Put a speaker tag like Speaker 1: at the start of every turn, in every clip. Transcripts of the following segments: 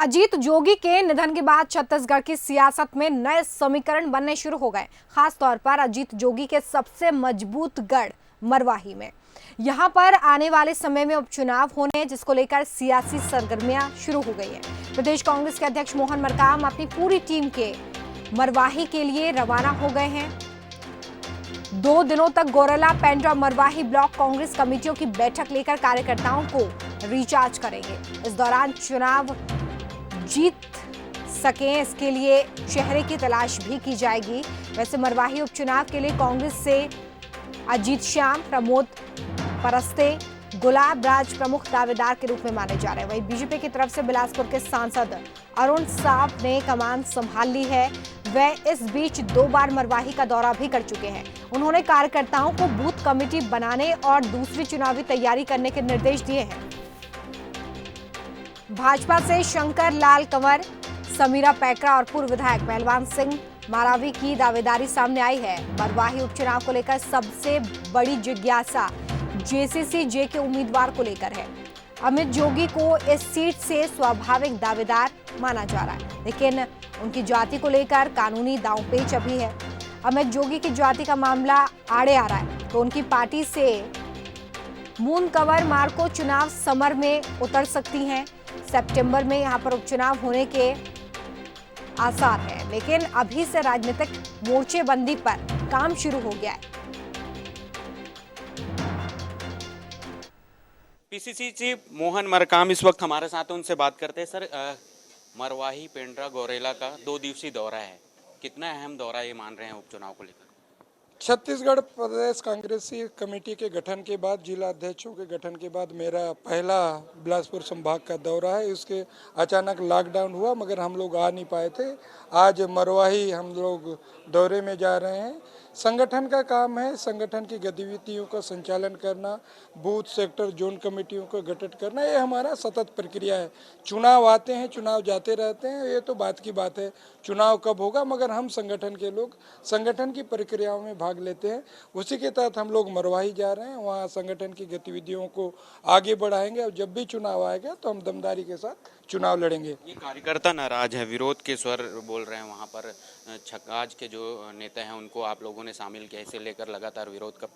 Speaker 1: अजीत जोगी के निधन के बाद छत्तीसगढ़ की सियासत में नए समीकरण बनने शुरू हो गए। खास तौर पर अजीत जोगी के सबसे मजबूत गढ़ मरवाही में। यहां पर आने वाले समय में उपचुनाव होने, जिसको लेकर सियासी सरगर्मियां शुरू हो गई है। प्रदेश कांग्रेस के अध्यक्ष मोहन मरकाम अपनी पूरी टीम के मरवाही के लिए रवाना हो गए हैं। 2 दिनों तक गौरेला, पेंड्रा, मरवाही ब्लॉक कांग्रेस कमेटियों की बैठक लेकर कार्यकर्ताओं को रिचार्ज करेंगे। इस दौरान चुनाव जीत सकें, इसके लिए चेहरे की तलाश भी की जाएगी। वैसे मरवाही उपचुनाव के लिए कांग्रेस से अजीत श्याम, प्रमोद परस्ते, गुलाब राज प्रमुख दावेदार के रूप में माने जा रहे हैं। वहीं बीजेपी की तरफ से बिलासपुर के सांसद अरुण साहब ने कमान संभाल ली है। वह इस बीच 2 बार मरवाही का दौरा भी कर चुके हैं। उन्होंने कार्यकर्ताओं को बूथ कमेटी बनाने और दूसरी चुनावी तैयारी करने के निर्देश दिए हैं। भाजपा से शंकर लाल कंवर, समीरा पैकरा और पूर्व विधायक पहलवान सिंह मारावी की दावेदारी सामने आई है। मरवाही उपचुनाव को लेकर सबसे बड़ी जिज्ञासा जेसीसी-जे के उम्मीदवार को लेकर है। अमित जोगी को इस सीट से स्वाभाविक दावेदार माना जा रहा है, लेकिन उनकी जाति को लेकर कानूनी दांवपेच अभी है। अमित जोगी की जाति का मामला आड़े आ रहा है तो उनकी पार्टी से मून कंवर मार्को चुनाव समर में उतर सकती हैं। सितंबर में यहां पर उपचुनाव होने के आसार है, लेकिन अभी से राजनीतिक मोर्चेबंदी पर काम शुरू हो गया है।
Speaker 2: पीसीसी चीफ मोहन मरकाम इस वक्त हमारे साथ हैं, उनसे बात करते हैं। सर, मरवाही, पेंड्रा, गौरेला का 2 दिवसीय दौरा है, कितना अहम दौरा ये मान रहे हैं उपचुनाव को लेकर?
Speaker 3: छत्तीसगढ़ प्रदेश कांग्रेसी कमेटी के गठन के बाद, जिला अध्यक्षों के गठन के बाद मेरा पहला बिलासपुर संभाग का दौरा है। उसके अचानक लॉकडाउन हुआ मगर हम लोग आ नहीं पाए थे। आज मरवाही हम लोग दौरे में जा रहे हैं। संगठन का काम है, संगठन की गतिविधियों का संचालन करना, बूथ, सेक्टर, जोन कमेटियों को गठित करना, ये हमारा सतत प्रक्रिया है। चुनाव आते हैं, चुनाव जाते रहते हैं, ये तो बात की बात है चुनाव कब होगा, मगर हम संगठन के लोग संगठन की प्रक्रियाओं में भाग लेते हैं। उसी के तहत हम लोग मरवाही जा रहे हैं, वहाँ संगठन की गतिविधियों को आगे बढ़ाएंगे और जब भी चुनाव आएगा तो हम दमदारी के साथ चुनाव लड़ेंगे।
Speaker 2: ये कार्यकर्ता नाराज है, विरोध के स्वर बोल रहे हैं। वहाँ पर छक्काज के जो नेता हैं उनको आप लोगों ने शामिल किया, इसे लेकर लगातार विरोध का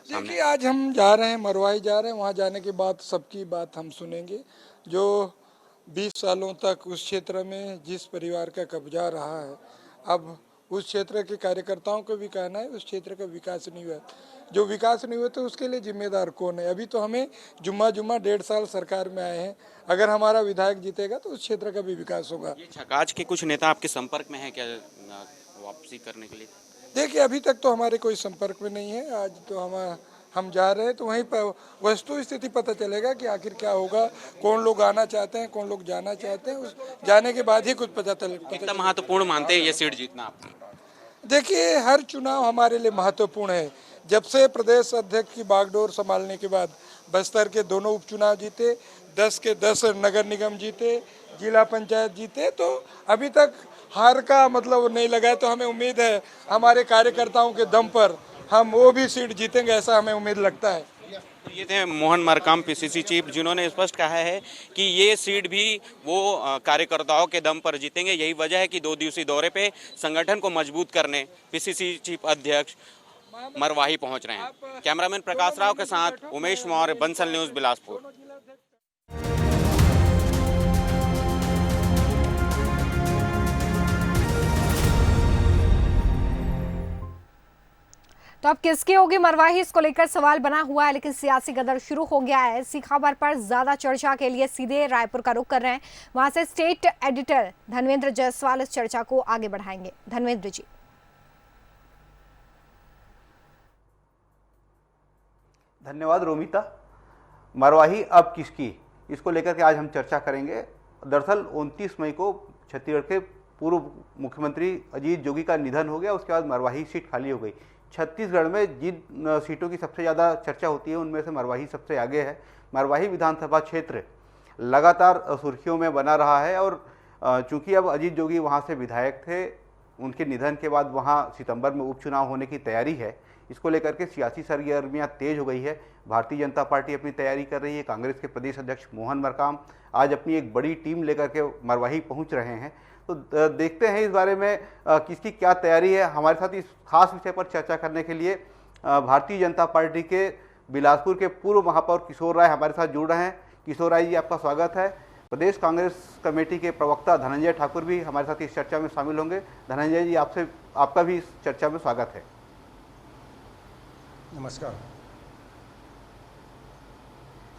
Speaker 3: देखिए, आज हम जा रहे हैं, मरवाही जा रहे हैं। वहाँ जाने के बाद सबकी बात हम सुनेंगे। जो 20 सालों तक उस क्षेत्र में जिस परिवार का कब्जा रहा है, अब उस क्षेत्र के कार्यकर्ताओं को भी कहना है उस क्षेत्र का विकास नहीं हुआ। जो विकास नहीं हुआ तो उसके लिए जिम्मेदार कौन है? अभी तो हमें जुम्मा 1.5 साल सरकार में आए हैं। अगर हमारा विधायक जीतेगा तो उस क्षेत्र का भी विकास होगा।
Speaker 2: ये छक्काज के कुछ नेता आपके संपर्क में है क्या वापसी करने के लिए?
Speaker 3: देखिए, अभी तक तो हमारे कोई संपर्क में नहीं है। आज तो हम जा रहे हैं तो वहीं पर वस्तु स्थिति पता चलेगा कि आखिर क्या होगा, कौन लोग आना चाहते हैं, कौन लोग जाना चाहते हैं। उस जाने के बाद ही कुछ पता चलेगा।
Speaker 2: कितना महत्वपूर्ण मानते हैं ये सीट जीतना आपको?
Speaker 3: देखिए, हर चुनाव हमारे लिए महत्वपूर्ण है। जब से प्रदेश अध्यक्ष की बागडोर संभालने के बाद बस्तर के दोनों उपचुनाव जीते, 10 के 10 नगर निगम जीते, जिला पंचायत जीते, तो अभी तक हार का मतलब नहीं लगा। तो हमें उम्मीद है हमारे कार्यकर्ताओं के दम पर हम वो भी सीट जीतेंगे, ऐसा हमें उम्मीद लगता है।
Speaker 2: ये थे मोहन मरकाम, पीसीसी चीफ, जिन्होंने स्पष्ट कहा है कि ये सीट भी वो कार्यकर्ताओं के दम पर जीतेंगे। यही वजह है कि 2 दिवसीय दौरे पे संगठन को मजबूत करने पीसीसी चीफ अध्यक्ष मरवाही पहुंच रहे हैं। कैमरामैन प्रकाश राव के साथ उमेश मौर्य, बंसल न्यूज, बिलासपुर।
Speaker 1: तो अब किसकी होगी मरवाही, इसको लेकर सवाल बना हुआ है, लेकिन सियासी गदर शुरू हो गया है। इसी खबर पर ज्यादा चर्चा के लिए सीधे रायपुर का रुख कर रहे हैं। वहां से स्टेट एडिटर धनवेंद्र जायसवाल इस चर्चा को आगे बढ़ाएंगे। धनवेंद्र जी।
Speaker 4: धन्यवाद रोमिता। मरवाही अब किसकी, इसको लेकर के आज हम चर्चा करेंगे। दरअसल 29 मई को छत्तीसगढ़ के पूर्व मुख्यमंत्री अजीत जोगी का निधन हो गया। उसके बाद मरवाही सीट खाली हो गई। छत्तीसगढ़ में जिन सीटों की सबसे ज़्यादा चर्चा होती है उनमें से मरवाही सबसे आगे है। मरवाही विधानसभा क्षेत्र लगातार सुर्खियों में बना रहा है और चूंकि अब अजीत जोगी वहाँ से विधायक थे, उनके निधन के बाद वहाँ सितंबर में उपचुनाव होने की तैयारी है, इसको लेकर के सियासी सरगर्मियाँ तेज हो गई है। भारतीय जनता पार्टी अपनी तैयारी कर रही है। कांग्रेस के प्रदेश अध्यक्ष मोहन मरकाम आज अपनी एक बड़ी टीम लेकर के मरवाही पहुंच रहे हैं। तो देखते हैं इस बारे में किसकी क्या तैयारी है। हमारे साथ इस खास विषय पर चर्चा करने के लिए भारतीय जनता पार्टी के बिलासपुर के पूर्व महापौर किशोर राय हमारे साथ जुड़ रहे हैं। किशोर राय जी, आपका स्वागत है। प्रदेश कांग्रेस कमेटी के प्रवक्ता धनंजय ठाकुर भी हमारे साथ इस चर्चा में शामिल होंगे। धनंजय जी, आपका भी इस चर्चा में स्वागत है।
Speaker 5: नमस्कार।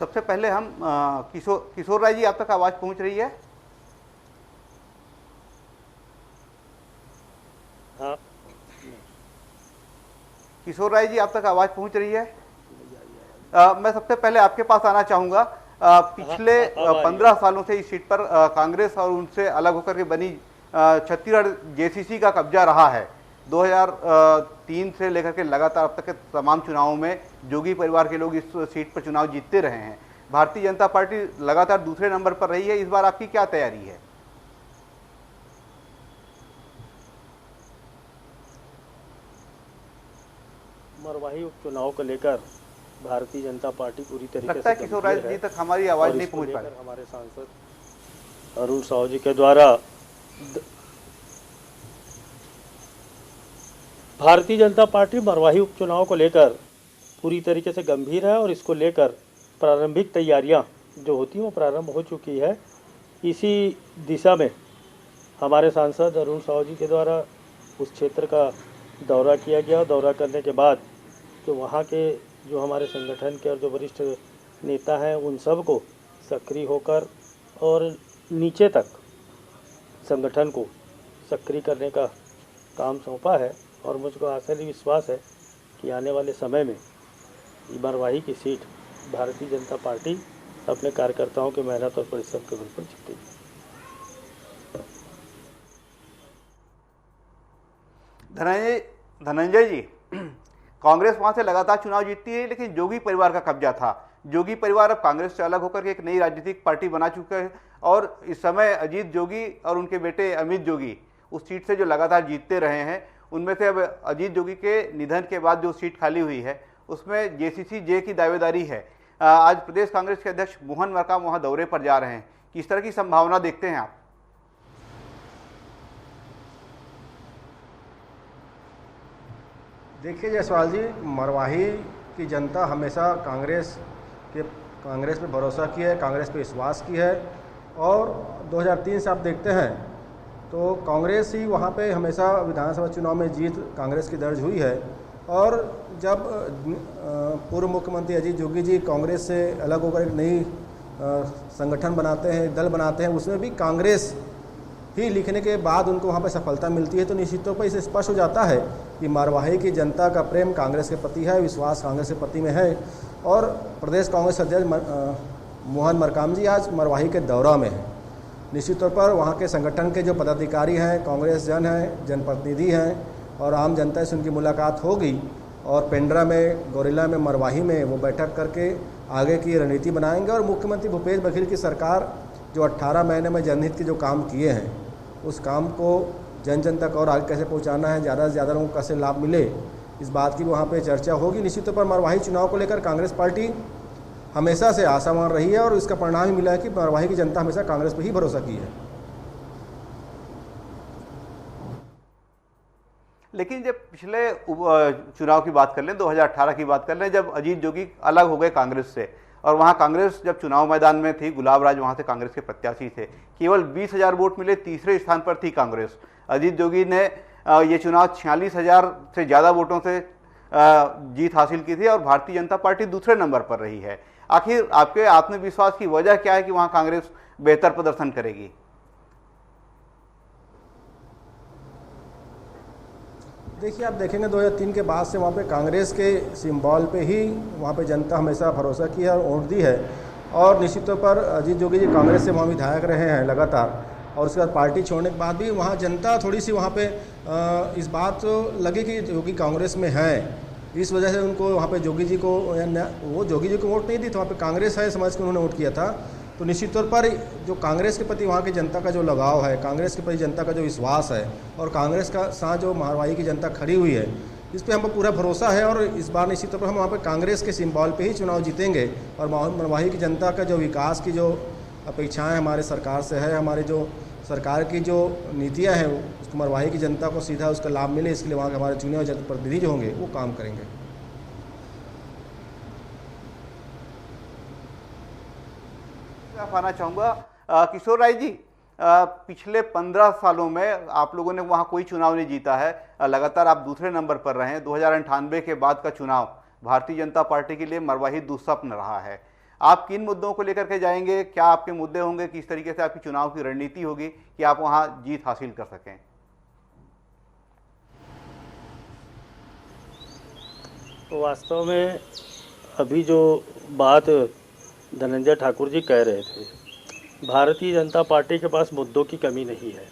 Speaker 4: सबसे पहले हम किशोर राय जी, आप तक आवाज पहुंच रही है?
Speaker 5: हाँ,
Speaker 4: किशोर राय जी, आप तक आवाज पहुंच रही है? मैं सबसे पहले आपके पास आना चाहूंगा। पिछले 15 सालों से इस सीट पर कांग्रेस और उनसे अलग होकर के बनी छत्तीसगढ़ जेसीसी का कब्जा रहा है। 2003 से लेकर के लगातार अब तक के तमाम चुनावों में जोगी परिवार के लोग इस सीट पर चुनाव जीतते रहे हैं। भारतीय जनता पार्टी लगातार दूसरे नंबर पर रही है। इस बार आपकी क्या तैयारी है?
Speaker 5: मरवाही उपचुनाव को लेकर भारतीय जनता पार्टी पूरी तरीके
Speaker 4: लगता है
Speaker 5: से
Speaker 4: किशोर राय जी तक हमारी आवाज नहीं पहुंच पा रही।
Speaker 5: हमारे सांसद अरुण साहू जी के द्वारा भारतीय जनता पार्टी मरवाही उपचुनाव को लेकर पूरी तरीके से गंभीर है और इसको लेकर प्रारंभिक तैयारियां जो होती हैं वो प्रारंभ हो चुकी है। इसी दिशा में हमारे सांसद अरुण साहू जी के द्वारा उस क्षेत्र का दौरा किया गया। दौरा करने के बाद तो वहाँ के जो हमारे संगठन के और जो वरिष्ठ नेता हैं उन सब को सक्रिय होकर और नीचे तक संगठन को सक्रिय करने का काम सौंपा है और मुझको आशा भी विश्वास है कि आने वाले समय में मरवाही की सीट भारतीय जनता पार्टी अपने कार्यकर्ताओं के मेहनत और परिश्रम के बल पर जीतेगी।
Speaker 4: धनंजय जी, कांग्रेस वहां से लगातार चुनाव जीतती है, लेकिन जोगी परिवार का कब्जा था। जोगी परिवार अब कांग्रेस से अलग होकर के एक नई राजनीतिक पार्टी बना चुका है और इस समय अजीत जोगी और उनके बेटे अमित जोगी उस सीट से जो लगातार जीतते रहे हैं, उनमें से अब अजीत जोगी के निधन के बाद जो सीट खाली हुई है उसमें जेसीसी जे की दावेदारी है। आज प्रदेश कांग्रेस के अध्यक्ष मोहन मरकाम वहां दौरे पर जा रहे हैं। किस तरह की संभावना देखते हैं आप?
Speaker 6: देखिए जायसवाल जी, मरवाही की जनता हमेशा कांग्रेस पे भरोसा की है, कांग्रेस पे विश्वास की है और 2003 से आप देखते हैं तो कांग्रेस ही वहाँ पे हमेशा विधानसभा चुनाव में जीत कांग्रेस की दर्ज हुई है। और जब पूर्व मुख्यमंत्री अजीत जोगी जी कांग्रेस से अलग होकर एक नई संगठन बनाते हैं, दल बनाते हैं, उसमें भी कांग्रेस ही लिखने के बाद उनको वहाँ पर सफलता मिलती है, तो निश्चित तौर पर इसे स्पष्ट हो जाता है कि मरवाही की जनता का प्रेम कांग्रेस के प्रति है, विश्वास कांग्रेस के प्रति में है। और प्रदेश कांग्रेस अध्यक्ष मोहन मरकाम जी आज मरवाही के दौरा में हैं। निश्चित तौर पर वहाँ के संगठन के जो पदाधिकारी हैं, कांग्रेस जन हैं, जनप्रतिनिधि हैं और आम जनता से उनकी मुलाकात होगी और पेंड्रा में, गौरेला में, मरवाही में वो बैठक करके आगे की रणनीति बनाएंगे। और मुख्यमंत्री भूपेश बघेल की सरकार जो 18 महीने में जनहित के जो काम किए हैं उस काम को जन जन तक और आगे कैसे पहुंचाना है, ज़्यादा से ज़्यादा लोगों को कैसे लाभ मिले, इस बात की वहाँ पे चर्चा होगी। निश्चित तौर पर मरवाही चुनाव को लेकर कांग्रेस पार्टी हमेशा से आशावान रही है और इसका परिणाम ही मिला है कि मरवाही की जनता हमेशा कांग्रेस पर ही भरोसा की है।
Speaker 4: लेकिन जब पिछले चुनाव की बात कर लें, 2018 की बात कर लें, जब अजीत जोगी अलग हो गए कांग्रेस से और वहां कांग्रेस जब चुनाव मैदान में थी, गुलाब राज वहां से कांग्रेस के प्रत्याशी थे, केवल 20,000 वोट मिले, तीसरे स्थान पर थी कांग्रेस। अजीत जोगी ने ये चुनाव 46,000 से ज़्यादा वोटों से जीत हासिल की थी और भारतीय जनता पार्टी दूसरे नंबर पर रही है। आखिर आपके आत्मविश्वास की वजह क्या है कि वहां कांग्रेस बेहतर प्रदर्शन करेगी?
Speaker 6: देखिए, आप देखेंगे 2003 के बाद से वहाँ पे कांग्रेस के सिंबल पे ही वहाँ पे जनता हमेशा भरोसा की है और वोट दी है। और निश्चित तौर पर अजीत जोगी जी कांग्रेस से वहाँ विधायक रहे हैं लगातार और उसके बाद पार्टी छोड़ने के बाद भी वहाँ जनता थोड़ी सी वहाँ पे इस बात लगी कि जोगी कांग्रेस में है, इस वजह से उनको वहाँ पे जोगी जी को वो जोगी जी को वोट नहीं दी, तो वहाँ पे कांग्रेस है समझ के उन्होंने वोट किया था। तो निश्चित तौर पर जो कांग्रेस के प्रति वहाँ की जनता का जो लगाव है, कांग्रेस के प्रति जनता का जो विश्वास है और कांग्रेस का साथ जो मरवाही की जनता खड़ी हुई है, इस पर हमको पूरा भरोसा है और इस बार निश्चित तौर पर हम वहाँ पर कांग्रेस के सिंबल पे ही चुनाव जीतेंगे। और मरवाही की जनता का जो विकास की जो अपेक्षाएं हमारे सरकार से है, हमारे जो सरकार की जो नीतियां हैं उसको मरवाही की जनता को सीधा उसका लाभ मिले, इसके लिए वहाँ के हमारे चुने हुए जनप्रतिनिधि जो होंगे वो काम करेंगे।
Speaker 4: आना चाहूँगा किशोर राय जी, पिछले 15 सालों में आप लोगों ने वहाँ कोई चुनाव नहीं जीता है, लगातार आप दूसरे नंबर पर रहे हैं। 2098 के बाद का चुनाव भारतीय जनता पार्टी के लिए मरवाही दुस्वप्न रहा है। आप किन मुद्दों को लेकर के जाएंगे, क्या आपके मुद्दे होंगे, किस तरीके से आपकी चुनाव की रणनीति होगी कि आप वहाँ जीत हासिल कर सकें?
Speaker 5: तो वास्तव में अभी जो बात धनंजय ठाकुर जी कह रहे थे, भारतीय जनता पार्टी के पास मुद्दों की कमी नहीं है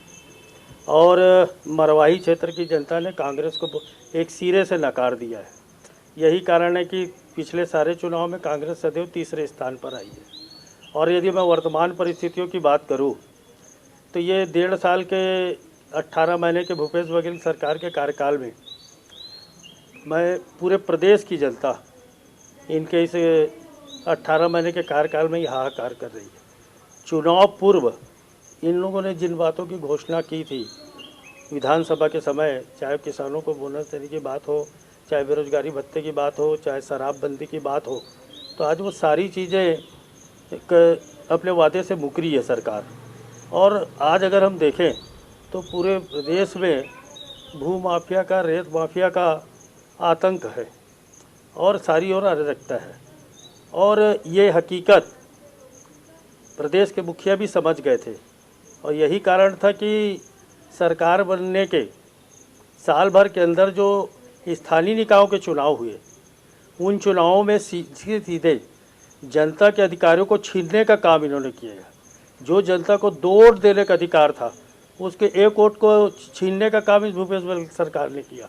Speaker 5: और मरवाही क्षेत्र की जनता ने कांग्रेस को एक सिरे से नकार दिया है। यही कारण है कि पिछले सारे चुनाव में कांग्रेस सदैव तीसरे स्थान पर आई है। और यदि मैं वर्तमान परिस्थितियों की बात करूं तो ये 1.5 साल के 18 महीने के भूपेश बघेल सरकार के कार्यकाल में मैं पूरे प्रदेश की जनता इनके इस 18 महीने के कार्यकाल में ही हाहाकार कर रही है। चुनाव पूर्व इन लोगों ने जिन बातों की घोषणा की थी विधानसभा के समय, चाहे किसानों को बोनस देने की बात हो, चाहे बेरोजगारी भत्ते की बात हो, चाहे शराबबंदी की बात हो, तो आज वो सारी चीज़ें अपने वादे से मुकरी है सरकार। और आज अगर हम देखें तो पूरे प्रदेश में भू माफिया का, रेत माफिया का आतंक है और सारी ओर अराजकता है। और ये हकीकत प्रदेश के मुखिया भी समझ गए थे और यही कारण था कि सरकार बनने के साल भर के अंदर जो स्थानीय निकायों के चुनाव हुए, उन चुनावों में सीधे जनता के अधिकारों को छीनने का काम इन्होंने किया है। जो जनता को 2 वोट देने का अधिकार था, उसके 1 वोट को छीनने का काम इस भूपेश बघेल सरकार ने किया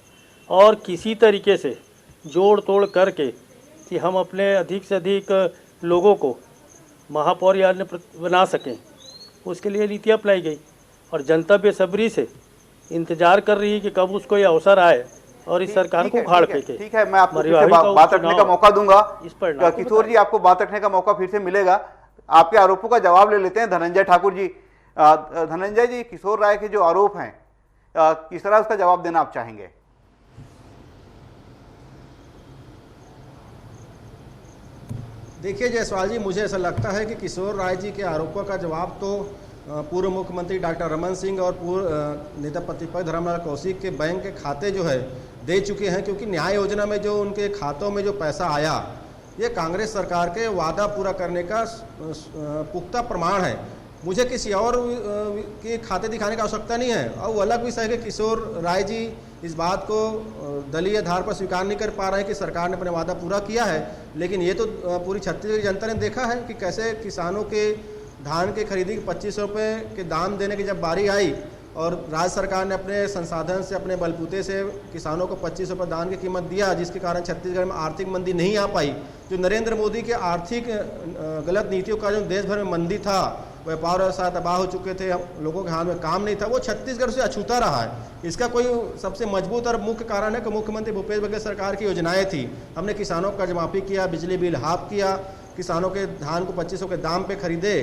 Speaker 5: और किसी तरीके से जोड़ तोड़ करके कि हम अपने अधिक से अधिक लोगों को महापौर या अन्य बना सकें, उसके लिए नीतियाँ अपनाई गई और जनता बेसब्री से इंतजार कर रही है कि कब उसको ये अवसर आए और इस सरकार को उखाड़ फेंके।
Speaker 4: ठीक है, मैं आपको फिर से बात रखने का मौका दूंगा। किशोर जी, आपको बात रखने का मौका फिर से मिलेगा। आपके आरोपों का जवाब ले लेते हैं धनंजय ठाकुर जी। धनंजय जी, किशोर राय के जो आरोप हैं, किस तरह उसका जवाब देना आप चाहेंगे?
Speaker 6: देखिए जायसवाल जी, मुझे ऐसा लगता है कि किशोर राय जी के आरोपों का जवाब तो पूर्व मुख्यमंत्री डॉक्टर रमन सिंह और पूर्व नेता प्रतिपक्ष धर्मलाल कौशिक के बैंक के खाते जो है दे चुके हैं, क्योंकि न्याय योजना में जो उनके खातों में जो पैसा आया, ये कांग्रेस सरकार के वादा पूरा करने का पुख्ता प्रमाण है। मुझे किसी और के खाते दिखाने की आवश्यकता नहीं है। और वो अलग विषय है कि किशोर राय जी इस बात को दलीय आधार पर स्वीकार नहीं कर पा रहे हैं कि सरकार ने अपने वादा पूरा किया है, लेकिन ये तो पूरी छत्तीसगढ़ की जनता ने देखा है कि कैसे किसानों के धान के खरीदी 2500 रुपये के दाम देने की जब बारी आई और राज्य सरकार ने अपने संसाधन से, अपने बलबूते से किसानों को 2500 रुपये दान की कीमत दिया, जिसके कारण छत्तीसगढ़ में आर्थिक मंदी नहीं आ पाई। जो नरेंद्र मोदी के आर्थिक गलत नीतियों का जो देश भर में मंदी था, व्यापार व्यवसाय तबाह हो चुके थे, लोगों के हाथ में काम नहीं था, वो छत्तीसगढ़ से अछूता रहा है। इसका कोई सबसे मजबूत और मुख्य कारण है कि मुख्यमंत्री भूपेश बघेल सरकार की योजनाएं थी। हमने किसानों का कर्ज माफी किया, बिजली बिल हाफ किया, किसानों के धान को 2500 के दाम पे खरीदे।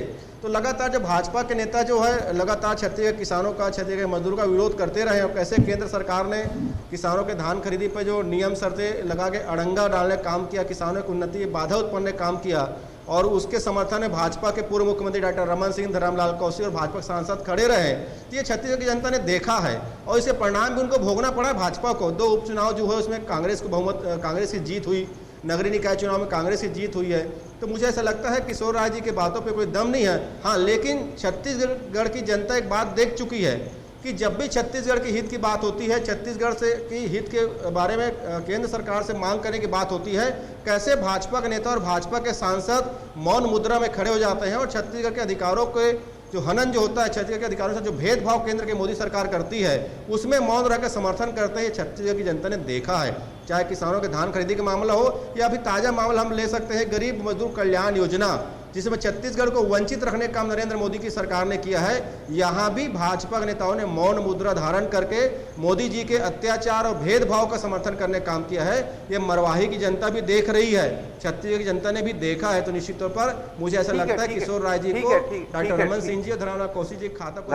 Speaker 6: तो लगातार जब भाजपा के नेता जो है लगातार छत्तीसगढ़ किसानों का, छत्तीसगढ़ मजदूरों का विरोध करते रहे और कैसे केंद्र सरकार ने किसानों के धान खरीदी पर जो नियम शर्तें लगा के अड़ंगा डालने का काम किया, किसानों की उन्नति बाधा उत्पन्न काम किया, और उसके समर्थन में भाजपा के पूर्व मुख्यमंत्री डॉक्टर रमन सिंह, धर्मलाल कौशिक और भाजपा के सांसद खड़े रहे। तो ये छत्तीसगढ़ की जनता ने देखा है और इसे परिणाम भी उनको भोगना पड़ा भाजपा को। 2 उपचुनाव जो है उसमें कांग्रेस को बहुमत, कांग्रेस की जीत हुई, नगरीय निकाय चुनाव में कांग्रेस की जीत हुई है। तो मुझे ऐसा लगता है किशोर राय जी के बातों पे कोई दम नहीं है। हाँ, लेकिन छत्तीसगढ़ की जनता एक बात देख चुकी है कि जब भी छत्तीसगढ़ के हित की बात होती है, छत्तीसगढ़ से की हित के बारे में केंद्र सरकार से मांग करने की बात होती है, कैसे भाजपा के नेता और भाजपा के सांसद मौन मुद्रा में खड़े हो जाते हैं और छत्तीसगढ़ के अधिकारों के जो हनन जो होता है, छत्तीसगढ़ के अधिकारों से जो भेदभाव केंद्र की मोदी सरकार करती है, उसमें मौन रहकर समर्थन करते हैं। छत्तीसगढ़ की जनता ने देखा है, चाहे किसानों के धान खरीदी का मामला हो या अभी ताज़ा मामला हम ले सकते हैं गरीब मजदूर कल्याण योजना, जिसमें छत्तीसगढ़ को वंचित रखने का काम नरेंद्र मोदी की सरकार ने किया है, यहाँ भी भाजपा के नेताओं ने मौन मुद्रा धारण करके मोदी जी के अत्याचार और भेदभाव का समर्थन करने का काम किया है। ये मरवाही की जनता भी देख रही है, छत्तीसगढ़ की जनता ने भी देखा है। तो निश्चित तौर पर मुझे ऐसा लगता है किशोर राय जी को, डॉक्टर रमन सिंह जी और धर्मनाथ कौशिक जी खाता को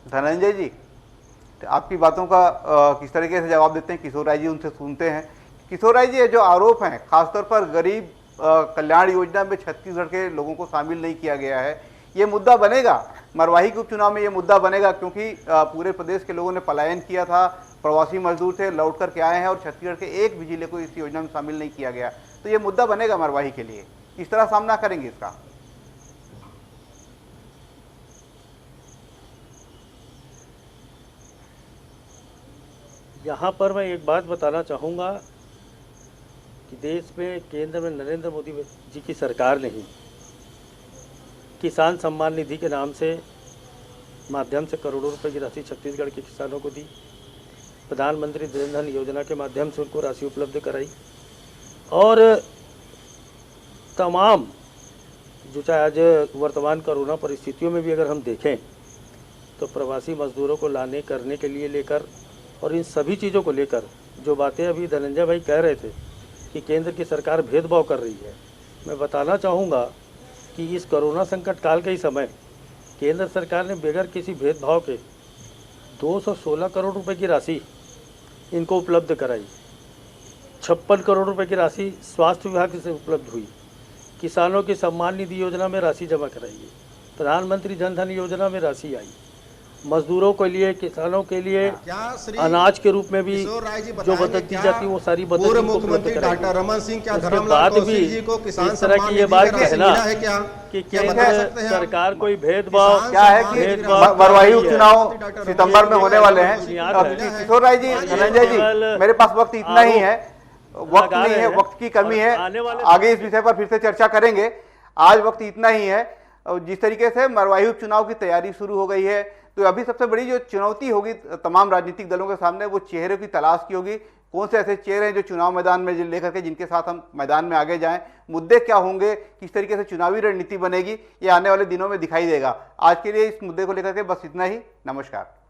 Speaker 4: धनंजय जी आपकी बातों का किस तरीके से जवाब देते हैं किशोर राय जी, उनसे सुनते हैं। किशोर राय जी, ये जो आरोप हैं खासतौर पर गरीब कल्याण योजना में छत्तीसगढ़ के लोगों को शामिल नहीं किया गया है, ये मुद्दा बनेगा मरवाही के उपचुनाव में? ये मुद्दा बनेगा क्योंकि पूरे प्रदेश के लोगों ने पलायन किया था, प्रवासी मजदूर थे, लौट करके आए हैं और छत्तीसगढ़ के एक भी जिले को इस योजना में शामिल नहीं किया गया। तो ये मुद्दा बनेगा मरवाही के लिए, किस तरह सामना करेंगे इसका?
Speaker 5: यहाँ पर मैं एक बात बताना चाहूँगा कि देश में केंद्र में नरेंद्र मोदी जी की सरकार ने ही किसान सम्मान निधि के नाम से माध्यम से करोड़ों रुपए की राशि छत्तीसगढ़ के किसानों को दी। प्रधानमंत्री जन धन योजना के माध्यम से उनको राशि उपलब्ध कराई और तमाम जो चाहे आज वर्तमान कोरोना परिस्थितियों में भी अगर हम देखें तो प्रवासी मजदूरों को लाने करने के लिए लेकर और इन सभी चीज़ों को लेकर जो बातें अभी धनंजय भाई कह रहे थे कि केंद्र की सरकार भेदभाव कर रही है, मैं बताना चाहूँगा कि इस कोरोना संकट काल के ही समय केंद्र सरकार ने बगैर किसी भेदभाव के 216 करोड़ रुपए की राशि इनको उपलब्ध कराई। 56 करोड़ रुपए की राशि स्वास्थ्य विभाग से उपलब्ध हुई। किसानों की सम्मान निधि योजना में राशि जमा कराई गई। प्रधानमंत्री जन धन योजना में राशि आई। मजदूरों के लिए, किसानों के लिए अनाज के रूप में भी जो मदद दी जाती है वो सारी मदद
Speaker 6: पूर्व मुख्यमंत्री डॉक्टर रमन सिंह, क्या
Speaker 5: उसके
Speaker 6: धर्मनाथ
Speaker 5: बाद
Speaker 6: कौशिक
Speaker 5: भी
Speaker 6: जी को किसान
Speaker 5: इस तरह की ये बात कहना कि केंद्र सरकार कोई भेदभाव
Speaker 4: क्या है कि मरवाही उपचुनाव सितंबर में होने वाले हैं। किशोर राय जी, धनंजय जी, मेरे पास वक्त इतना ही है, वक्त नहीं है, वक्त की कमी है, आगे इस विषय पर फिर से चर्चा करेंगे। आज वक्त इतना ही है। जिस तरीके से मरवाही उपचुनाव की तैयारी शुरू हो गई है, तो अभी सबसे बड़ी जो चुनौती होगी तमाम राजनीतिक दलों के सामने वो चेहरे की तलाश की होगी। कौन से ऐसे चेहरे हैं जो चुनाव मैदान में लेकर के जिनके साथ हम मैदान में आगे जाएं, मुद्दे क्या होंगे, किस तरीके से चुनावी रणनीति बनेगी, ये आने वाले दिनों में दिखाई देगा। आज के लिए इस मुद्दे को लेकर के बस इतना ही। नमस्कार।